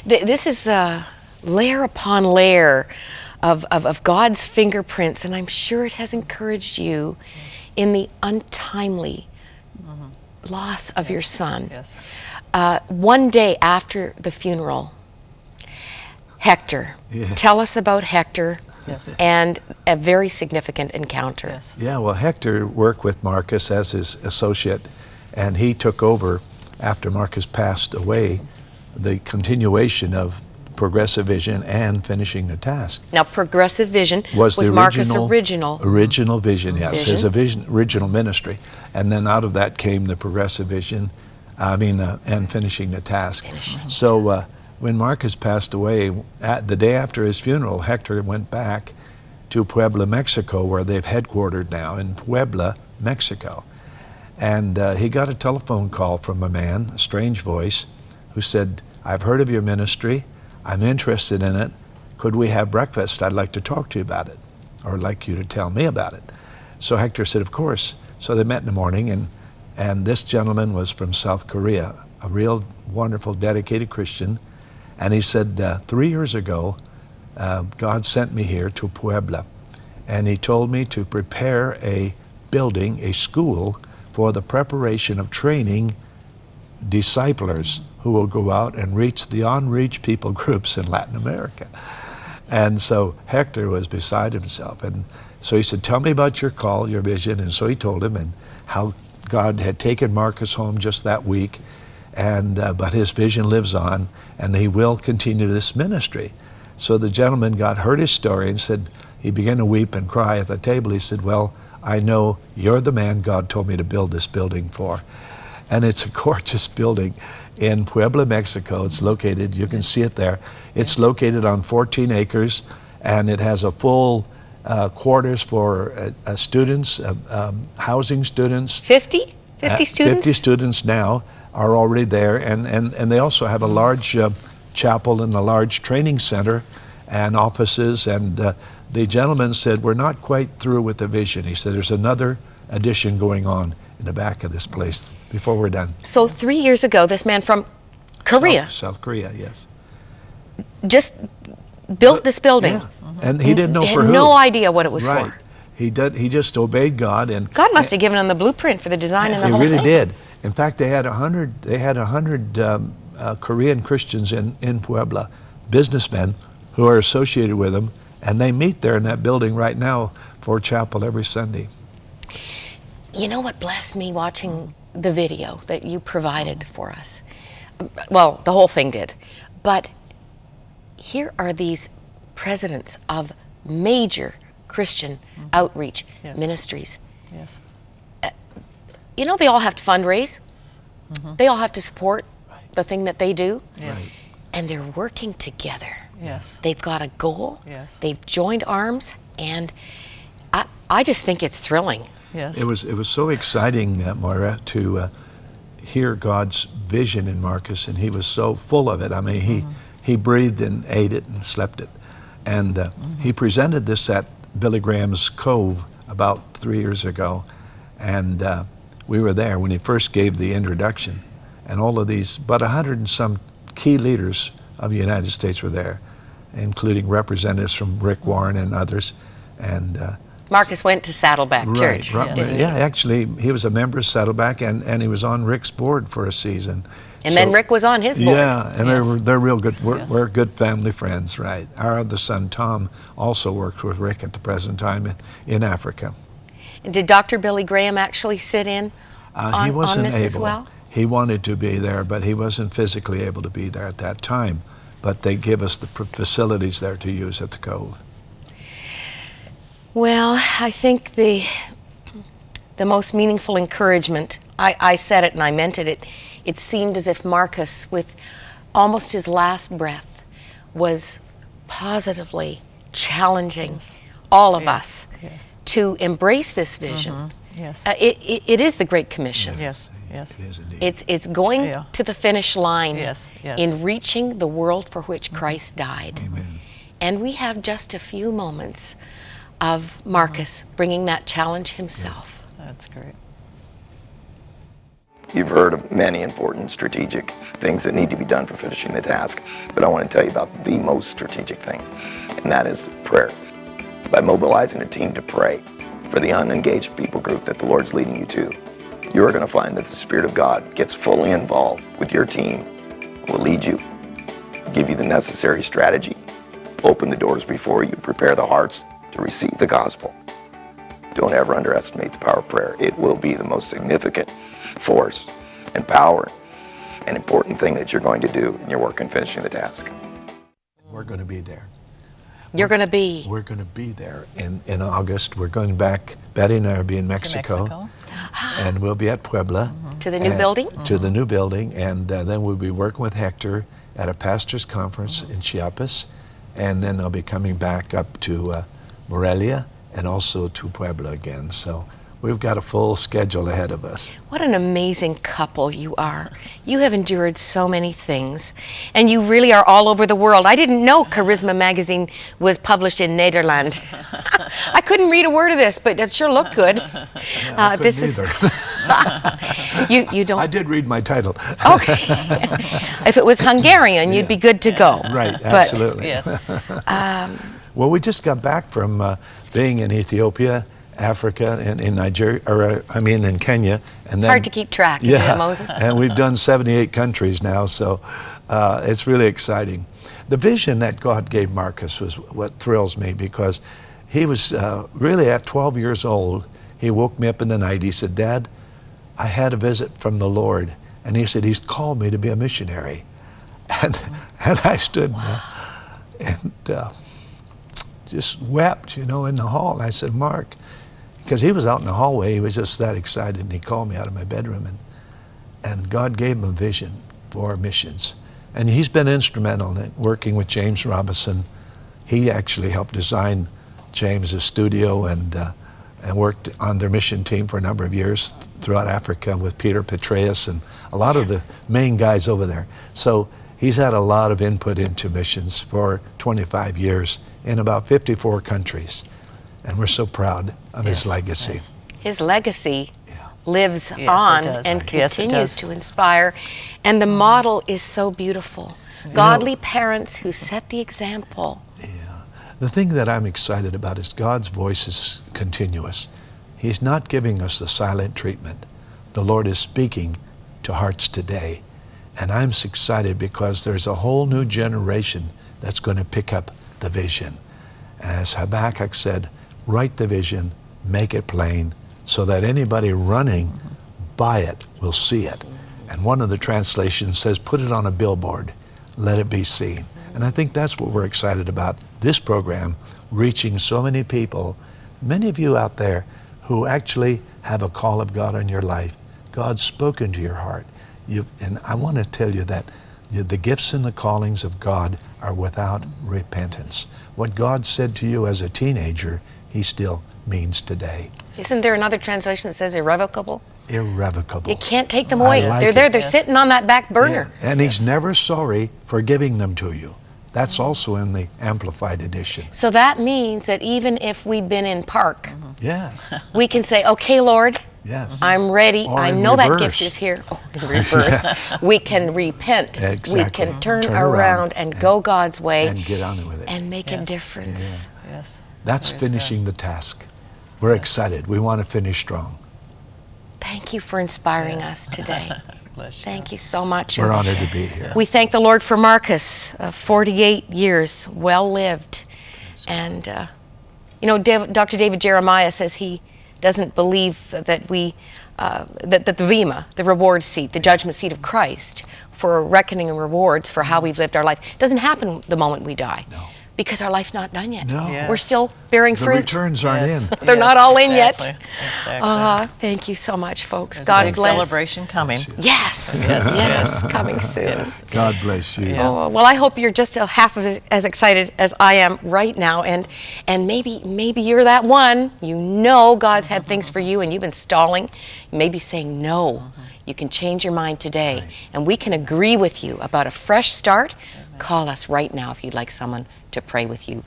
This is layer upon layer of God's fingerprints, and I'm sure it has encouraged you in the untimely loss of your son. Yes. One day after the funeral, Hector. Yeah. Tell us about Hector. Yes. And a very significant encounter. Yes. Yeah, well, Hector worked with Marcus as his associate, and he took over after Marcus passed away the continuation of Progressive Vision and Finishing the Task. Now, Progressive Vision Was the Marcus' original vision, yes, his original ministry. And then out of that came the Progressive Vision, and Finishing the Task. So when Marcus passed away, the day after his funeral, Hector went back to Puebla, Mexico, where they've headquartered now in Puebla, Mexico. And he got a telephone call from a man, a strange voice, who said, "I've heard of your ministry. I'm interested in it. Could we have breakfast? I'd like to talk to you about it, or I'd like you to tell me about it." So Hector said, "Of course." So they met in the morning, and this gentleman was from South Korea, a real wonderful, dedicated Christian. And he said, 3 years ago, God sent me here to Puebla, and he told me to prepare a building, a school, for the preparation of training disciplers who will go out and reach the unreached people groups in Latin America. And so Hector was beside himself. And so he said, "Tell me about your call, your vision." And so he told him, and how God had taken Marcus home just that week, and but his vision lives on, and he will continue this ministry. So the gentleman heard his story and said, he began to weep and cry at the table. He said, "Well, I know you're the man God told me to build this building for." And it's a gorgeous building in Puebla, Mexico. It's located, you can see it there. It's located on 14 acres, and it has a full quarters for students, housing students. 50? 50 students? 50 students now are already there, and they also have a large chapel and a large training center and offices. And the gentleman said, "We're not quite through with the vision." He said, "There's another addition going on in the back of this place before we're done." So 3 years ago, this man from Korea South Korea, yes. just built this building. Yeah. And he didn't know for who. Had no idea what it was Right. for. He just obeyed God, and God must have given him the blueprint for the design and the They whole really thing. did. In fact, they had 100 Korean Christians in Puebla, businessmen who are associated with them, and they meet there in that building right now for chapel every Sunday. You know what blessed me watching the video that you provided for us? Well, the whole thing did. But here are these presidents of major Christian outreach ministries. Yes. You know, they all have to fundraise. They all have to support the thing that they do. Yes. Right. And they're working together. Yes. They've got a goal. Yes. They've joined arms. And I just think it's thrilling. Yes. It was so exciting, Moira, to hear God's vision in Marcus, and he was so full of it. I mean, he breathed and ate it and slept it. And he presented this at Billy Graham's Cove about 3 years ago, and we were there when he first gave the introduction, and all of these, about 100 and some key leaders of the United States were there, including representatives from Rick Warren and others. And Marcus went to Saddleback Church. Right. Didn't he? Yeah, actually, he was a member of Saddleback, and he was on Rick's board for a season. And then Rick was on his board. Yeah, and they're real good. Yes. We're good family friends, right? Our other son, Tom, also works with Rick at the present time in Africa. And did Dr. Billy Graham actually sit in He wasn't this able. as well? He wanted to be there, but he wasn't physically able to be there at that time. But they give us the facilities there to use at the Cove. Well, I think the most meaningful encouragement, I said it and I meant it, it seemed as if Marcus, with almost his last breath, was positively challenging all of us to embrace this vision. Yes. It is the Great Commission. Yes. Yes. It is indeed. It's going to the finish line Yes. Yes. in reaching the world for which Christ died. Amen. And we have just a few moments of Marcus bringing that challenge himself. That's great. You've heard of many important strategic things that need to be done for finishing the task, but I want to tell you about the most strategic thing, and that is prayer. By mobilizing a team to pray for the unengaged people group that the Lord's leading you to, you are going to find that the Spirit of God gets fully involved with your team, will lead you, give you the necessary strategy, open the doors before you, prepare the hearts to receive the gospel. Don't ever underestimate the power of prayer. It will be the most significant force and power and important thing that you're going to do in your work in finishing the task. We're going to be there. You're going to be. We're going to be there in August. We're going back. Betty and I will be in Mexico. And we'll be at Puebla. To the new building? To the new building. And then we'll be working with Hector at a pastor's conference in Chiapas. And then I'll be coming back up to Morelia and also to Puebla again. So we've got a full schedule ahead of us. What an amazing couple you are. You have endured so many things, and you really are all over the world. I didn't know Charisma magazine was published in Nederland. I couldn't read a word of this, but it sure looked good. I this is you don't. I did read my title. Okay. If it was Hungarian, you'd be good to go. Right, But, absolutely. Yes. Well, we just got back from being in Ethiopia, Africa, and in Nigeria, in Kenya, and then hard to keep track, isn't it, Moses? And we've done 78 countries now, so it's really exciting. The vision that God gave Marcus was what thrills me, because he was really at 12 years old. He woke me up in the night. He said, "Dad, I had a visit from the Lord," and he said, "He's called me to be a missionary," and I stood and just wept, in the hall. I said, "Mark," because he was out in the hallway, he was just that excited, and he called me out of my bedroom, and God gave him a vision for missions. And he's been instrumental in working with James Robinson. He actually helped design James's studio and worked on their mission team for a number of years throughout Africa with Peter Petraeus and a lot of the main guys over there. So he's had a lot of input into missions for 25 years in about 54 countries. And we're so proud of his legacy. His legacy lives Yes, on it does. and Yes, it continues does. to inspire. And the model is so beautiful. Godly parents who set the example. The thing that I'm excited about is God's voice is continuous. He's not giving us the silent treatment. The Lord is speaking to hearts today. And I'm excited because there's a whole new generation that's going to pick up the vision. As Habakkuk said, write the vision, make it plain, so that anybody running by it will see it. And one of the translations says, put it on a billboard, let it be seen. And I think that's what we're excited about, this program, reaching so many people, many of you out there who actually have a call of God on your life. God's spoken to your heart. And I want to tell you that the gifts and the callings of God are without repentance. What God said to you as a teenager, He still means today. Isn't there another translation that says irrevocable? Irrevocable. You can't take them away. like They're there. it. They're sitting on that back burner. Yeah. And He's never sorry for giving them to you. That's also in the Amplified Edition. So that means that even if we've been in park, Yes. we can say, okay, Lord, Yes. I'm ready. Or I in know that reverse. gift is here. Oh, in reverse. We can repent. Exactly. We can turn Turn around around and go God's way And get on with it. and make a difference. Yes. That's Praise finishing the task. We're excited. We want to finish strong. Thank you for inspiring us today. Bless you. Thank you so much. We're And honored to be here. we thank the Lord for Marcus, 48 years, well lived. And, Dr. David Jeremiah says he doesn't believe that that the Bema, the reward seat, the judgment seat of Christ for reckoning and rewards for how we've lived our life, doesn't happen the moment we die. No. Because our life's not done yet. No. Yes. We're still bearing The fruit. returns aren't in. They're not all in yet. Exactly. Thank you so much, folks. There's a God big bless. celebration coming. Yes, Yes. yes, coming soon. Yes. God bless you. Yeah. Oh, well, I hope you're just half of as excited as I am right now, and maybe you're that one. You know God's had things for you, and you've been stalling, maybe saying no. You can change your mind today, and we can agree with you about a fresh start. Call us right now if you'd like someone to pray with you.